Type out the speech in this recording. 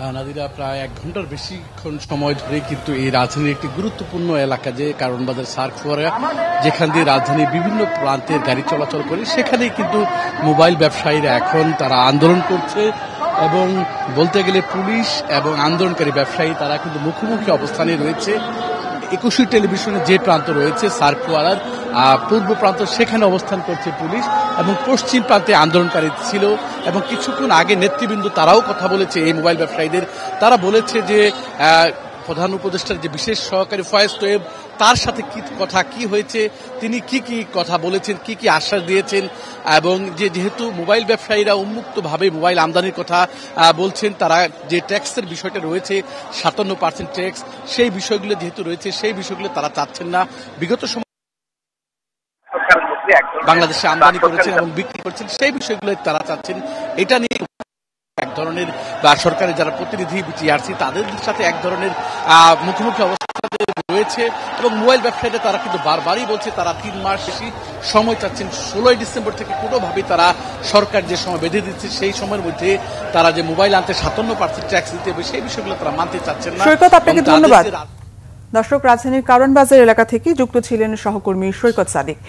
নাদিরা, প্রায় 1 ঘন্টার বেশিক্ষণ সময় ধরে কিন্তু এই রাজধানীর একটি গুরুত্বপূর্ণ এলাকা যে কারণ বাজার সার্কফোয়ারা, যেখান দিয়ে রাজধানীর বিভিন্ন প্রান্তের গাড়ি চলাচল করে, সেখানেই কিন্তু মোবাইল ব্যবসায়ীরা এখন তারা আন্দোলন করছে এবং বলতে গেলে পুলিশ এবং আন্দোলনকারী ব্যবসায়ী তারা কিন্তু মুখোমুখি অবস্থানে রয়েছে। 21 টেলিভিশনে যে প্রান্ত রয়েছে সার্কফোয়ারার পূর্ব প্রান্ত, সেখানে অবস্থান করছে পুলিশ এবং পশ্চিম প্রান্তে আন্দোলনকারী ছিল এবং কিছুক্ষণ আগে নেতৃবৃন্দ তারাও কথা বলেছে এই মোবাইল ব্যবসায়ীদের। তারা বলেছে যে প্রধান উপদেষ্টার যে বিশেষ সহকারী ফয়েজ তোয়েব, তার সাথে কি কথা কি হয়েছে, তিনি কি কি কথা বলেছেন, কি কি আশ্বাস দিয়েছেন এবং যেহেতু মোবাইল ব্যবসায়ীরা উন্মুক্তভাবে মোবাইল আমদানির কথা বলছেন, তারা যে ট্যাক্সের বিষয়টা রয়েছে 57% ট্যাক্স, সেই বিষয়গুলো যেহেতু রয়েছে সেই বিষয়গুলো তারা চাচ্ছেন না। বিগত সময় বাংলাদেশে আমদানি করেছেন এবং বিক্রি করছেন, সেই বিষয়গুলো তারা চাচ্ছেন। এটা নিয়ে এক ধরনের বা সরকারের যারা প্রতিনিধি বিটিআরসি তাদের সাথে এক ধরনের মুখোমুখি অবস্থাতে রয়েছে এবং মোবাইল ব্যবসায়ীরা তারা কিন্তু বারবারই বলছে তারা 3 মাস বেশি সময় চাচ্ছেন। 16 ডিসেম্বর থেকে কোনোভাবেই তারা সরকার যে সময় বেঁধে দিচ্ছে সেই সময়ের মধ্যে তারা যে মোবাইল আনতে 57% ট্যাক্স দিতে হবে সেই বিষয়গুলো তারা মানতে চাচ্ছেন না। সৈকত, আপনাকে ধন্যবাদ। দর্শক, রাজধানীর কারওয়ান বাজার এলাকা থেকে যুক্ত ছিলেন সহকর্মী সৈকত সাদিক।